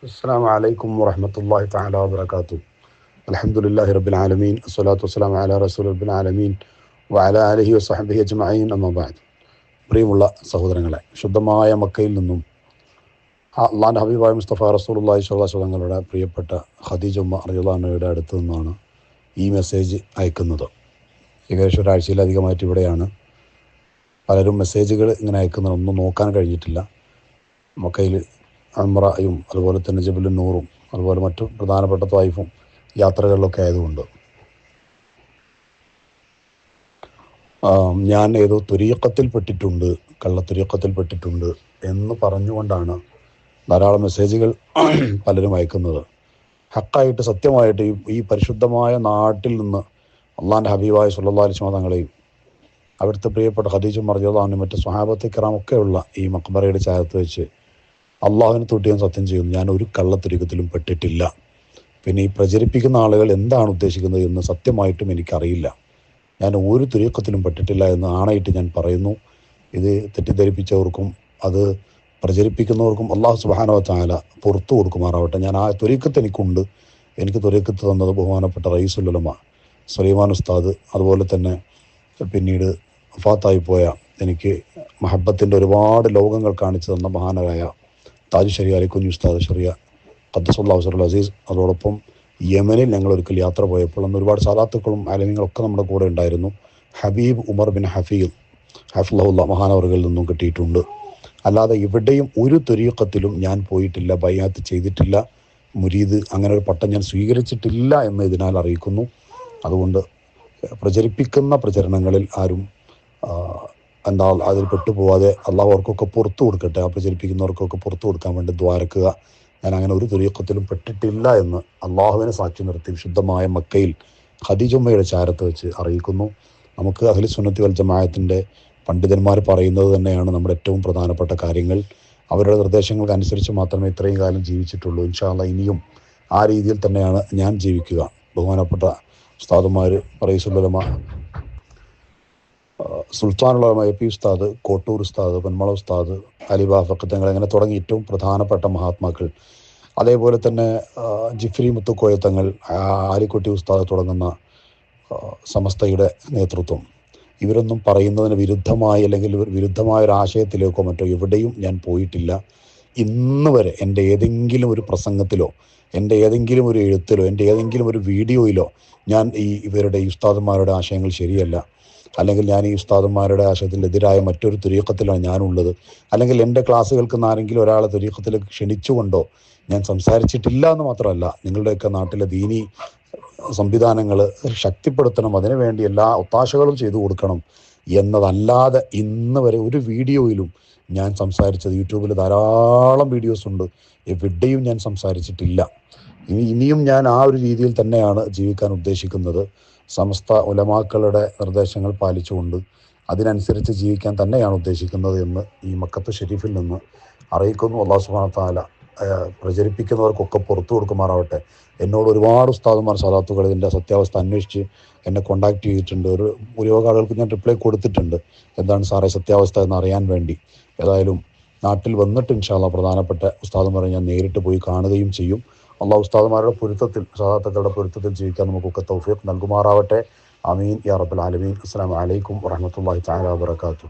അസ്സലാമു അലൈക്കും വറഹ്മത്തുള്ളാഹി തആല വബറകാതുഹു. അൽഹംദുലില്ലാഹി റബ്ബിൽ ആലമീൻ അസ്സലാത്തു വസ്സലാമു അലാ റസൂലിൽ റബ്ബിൽ ആലമീൻ വഅലാ ആലിഹി വസഹ്ബിഹി അജ്മഈൻ അമ്മാ ബഅദ്. പ്രിയമുള്ള സഹോദരങ്ങളെ, ശുദ്ധമായ മക്കയിൽ നിന്നും അള്ളാഹുവിൻ്റെ ഹബീബായ മുസ്തഫ റസൂലുള്ളാഹി സ്വല്ലല്ലാഹു അലൈഹി വസല്ലം തങ്ങളുടെ പ്രിയപ്പെട്ട ഖദീജ ഉമ്മ റളിയല്ലാഹു അൻഹയുടെ അടുത്ത് നിന്നാണ് ഈ മെസ്സേജ് അയക്കുന്നത്. ഏകദേശം ഒരാഴ്ചയിലധികമായിട്ട് ഇവിടെയാണ്. പലരും മെസ്സേജുകൾ ഇങ്ങനെ അയക്കുന്നതൊന്നും നോക്കാൻ കഴിഞ്ഞിട്ടില്ല. മക്കയിൽ അംറയും അതുപോലെ തന്നെ ജബലുൻ നൂറും അതുപോലെ മറ്റു പ്രധാനപ്പെട്ട ത്വായിഫും യാത്രകളിലൊക്കെ ആയതുകൊണ്ട് ഞാൻ ഏതോ തുരീഖത്തിൽപ്പെട്ടിട്ടുണ്ട്, കള്ളത്തുരീഖത്തിൽപ്പെട്ടിട്ടുണ്ട് എന്ന് പറഞ്ഞുകൊണ്ടാണ് ധാരാളം മെസ്സേജുകൾ പലരും അയക്കുന്നത്. ഹക്കായിട്ട് സത്യമായിട്ട് ഈ പരിശുദ്ധമായ നാട്ടിൽ നിന്ന് അള്ളാഹിൻ്റെ ഹബീബായ സ്വല്ലല്ലാഹു അലൈഹി വസല്ലം തങ്ങളെയും അവിടുത്തെ പ്രിയപ്പെട്ട ഖദീജ റളിയല്ലാഹു അൻഹ മറ്റ് സ്വഹാബത്തെ കിറാമൊക്കെയുള്ള ഈ മഖ്ബറയുടെ ചാരത്ത് വെച്ച് അള്ളാഹുവിനെ തൊട്ട് ഞാൻ സത്യം ചെയ്യുന്നു, ഞാൻ ഒരു കള്ളത്തുരീഖത്തിലും പെട്ടിട്ടില്ല. പിന്നെ ഈ പ്രചരിപ്പിക്കുന്ന ആളുകൾ എന്താണ് ഉദ്ദേശിക്കുന്നത് എന്ന് സത്യമായിട്ടും എനിക്കറിയില്ല. ഞാൻ ഒരു തുരീഖത്തിലും പെട്ടിട്ടില്ല എന്ന് ആണയിട്ട് ഞാൻ പറയുന്നു. ഇത് തെറ്റിദ്ധരിപ്പിച്ചവർക്കും അത് പ്രചരിപ്പിക്കുന്നവർക്കും അള്ളാഹു സുബ്ഹാനഹു വ തആല പുറത്തു കൊടുക്കുമാറാവട്ടെ. ഞാൻ ആ തുരീഖത്ത് എനിക്കുണ്ട്. എനിക്ക് തുരീഖത്ത് തന്നത് ബഹുമാനപ്പെട്ട റയീസുൽ ഉലമ സുലൈമാൻ ഉസ്താദ്, അതുപോലെ തന്നെ പിന്നീട് വഫാത്തായി പോയ എനിക്ക് മഹബത്തിൻ്റെ ഒരുപാട് ലോകങ്ങൾ കാണിച്ചു തന്ന മഹാനായ താജ് ശരിയ അലി കുഞ്ഞി ഉസ്താദ് ശരിയ ഖദ്ദസുല്ലാഹു സിറൽ അസീസ്, അതോടൊപ്പം യമനിൽ ഞങ്ങൾ ഒരിക്കൽ യാത്ര പോയപ്പോൾ അന്ന് ഒരുപാട് സാദാത്തുക്കളും ആലിമീങ്ങളൊക്കെ നമ്മുടെ കൂടെ ഉണ്ടായിരുന്നു. ഹബീബ് ഉമർ ബിൻ ഹഫീദ് ഹഫ്ളഹുല്ലാ മഹാനവറുകളിൽ നിന്നും കിട്ടിയിട്ടുണ്ട്. അല്ലാതെ ഇവിടെയും ഒരു തുരീഖത്തിലും ഞാൻ പോയിട്ടില്ല, ബൈഅത്ത് ചെയ്തിട്ടില്ല, മുരീദ് അങ്ങനെ ഒരു പട്ടം ഞാൻ സ്വീകരിച്ചിട്ടില്ല എന്ന് ഇതിനാൽ അറിയിക്കുന്നു. അതുകൊണ്ട് പ്രചരിപ്പിക്കുന്ന പ്രചരണങ്ങളിൽ ആരും അതിൽ പെട്ടുപോകാതെ അള്ളാഹു അവർക്കൊക്കെ പുറത്തു കൊടുക്കട്ടെ. ആ പ്രചരിപ്പിക്കുന്നവർക്കൊക്കെ പുറത്തു കൊടുക്കാൻ വേണ്ടി ദ്വാരക്കുക. ഞാൻ അങ്ങനെ ഒരു തുരീഖത്തിലും പെട്ടിട്ടില്ല എന്ന് അള്ളാഹുവിനെ സാക്ഷി നിർത്തി വിശുദ്ധമായ മക്കയിൽ ഖദീജ ഉമ്മയുടെ ചാരത്ത് വെച്ച് അറിയിക്കുന്നു. നമുക്ക് അഹ്ലു സുന്നത്തി വൽ ജമാഅത്തിൻ്റെ പണ്ഡിതന്മാർ പറയുന്നത് തന്നെയാണ് നമ്മുടെ ഏറ്റവും പ്രധാനപ്പെട്ട കാര്യങ്ങൾ. അവരുടെ നിർദ്ദേശങ്ങൾക്ക് അനുസരിച്ച് മാത്രമേ ഇത്രയും കാലം ജീവിച്ചിട്ടുള്ളൂ. ഇൻഷാ അല്ലാഹ് ഇനിയും ആ രീതിയിൽ തന്നെയാണ് ഞാൻ ജീവിക്കുക. ബഹുമാനപ്പെട്ട ഉസ്താദുമാർ റയീസുൽ ഉലമ സുൽത്താനുള്ള എ.പി. ഉസ്താദ്, കോട്ടൂർ ഉസ്താദ്, പൊന്മള ഉസ്താദ്, അലിബാഫക്ക് തങ്ങൾ, അങ്ങനെ തുടങ്ങി ഏറ്റവും പ്രധാനപ്പെട്ട മഹാത്മാക്കൾ, അതേപോലെ തന്നെ ജിഫ്രി മുത്തുക്കോയ തങ്ങൾ, ആലിക്കുട്ടി ഉസ്താദ് തുടങ്ങുന്ന സമസ്തയുടെ നേതൃത്വം, ഇവരൊന്നും പറയുന്നതിന് വിരുദ്ധമായി അല്ലെങ്കിൽ വിരുദ്ധമായ ഒരു ആശയത്തിലേക്കോ മറ്റോ എവിടെയും ഞാൻ പോയിട്ടില്ല. ഇന്ന് വരെ എൻ്റെ ഏതെങ്കിലും ഒരു പ്രസംഗത്തിലോ എൻ്റെ ഏതെങ്കിലും ഒരു എഴുത്തിലോ എൻ്റെ ഏതെങ്കിലും ഒരു വീഡിയോയിലോ ഞാൻ ഇവരുടെ ഈ ഉസ്താദന്മാരുടെ ആശയങ്ങൾ ശരിയല്ല, അല്ലെങ്കിൽ ഞാൻ ഈ ഉസ്താദന്മാരുടെ ആശയത്തിനെതിരായ മറ്റൊരു തുരീഖത്തിലാണ് ഞാനുള്ളത്, അല്ലെങ്കിൽ എൻ്റെ ക്ലാസ്സുകൾക്ക് ആരെങ്കിലും ഒരാളെ തുരീഖത്തിലേക്ക് ക്ഷണിച്ചുകൊണ്ടോ ഞാൻ സംസാരിച്ചിട്ടില്ല എന്ന് മാത്രമല്ല, നിങ്ങളുടെയൊക്കെ നാട്ടിലെ ദീനി സംവിധാനങ്ങൾ ശക്തിപ്പെടുത്തണം, അതിനുവേണ്ടി എല്ലാ ഒത്താശകളും ചെയ്തു കൊടുക്കണം എന്നതല്ലാതെ ഇന്ന് വരെ ഒരു വീഡിയോയിലും ഞാൻ സംസാരിച്ചത്, യൂട്യൂബിൽ ധാരാളം വീഡിയോസ് ഉണ്ട്, എവിടെയും ഞാൻ സംസാരിച്ചിട്ടില്ല. ഇനിയും ഞാൻ ആ ഒരു രീതിയിൽ തന്നെയാണ് ജീവിക്കാൻ ഉദ്ദേശിക്കുന്നത്. സമസ്ത ഉലമാക്കളുടെ നിർദ്ദേശങ്ങൾ പാലിച്ചുകൊണ്ട് അതിനനുസരിച്ച് ജീവിക്കാൻ തന്നെയാണ് ഉദ്ദേശിക്കുന്നത് എന്ന് ഈ മക്കത്ത് ഷെരീഫിൽ നിന്ന് അറിയിക്കുന്നു. അല്ലാഹു സുബ്ഹാനഹു വ തആല പ്രചരിപ്പിക്കുന്നവർക്കൊക്കെ പുറത്തു കൊടുക്കുമാറാവട്ടെ. എന്നോട് ഒരുപാട് ഉസ്താദുമാർ സാദാത്തുകൾ ഇതിൻ്റെ സത്യാവസ്ഥ അന്വേഷിച്ച് എന്നെ കോൺടാക്ട് ചെയ്തിട്ടുണ്ട്. ഒരുപാട് ആളുകൾക്ക് ഞാൻ റിപ്ലൈ കൊടുത്തിട്ടുണ്ട്, എന്താണ് സാറേ സത്യാവസ്ഥ എന്ന് അറിയാൻ വേണ്ടി. ഏതായാലും നാട്ടിൽ വന്നിട്ട് ഇൻഷാ അല്ലാഹ് പ്രധാനപ്പെട്ട ഉസ്താദുമാരെ ഞാൻ നേരിട്ട് പോയി കാണുകയും ചെയ്യും. അള്ളാഹു ഉസ്താദുമാരുടെ പൊരുത്തത്തിൽ, സാദാത്തുക്കളുടെ പൊരുത്തത്തിൽ ജീവിക്കാൻ നമുക്കൊക്കെ തൗഫീഖ് നൽകുമാറാവട്ടെ. ആമീൻ യാ റബ്ബൽ ആലമീൻ. അസ്സലാമു അലൈക്കും വറഹ്മത്തുള്ളാഹി തആല വബറകാതുഹു.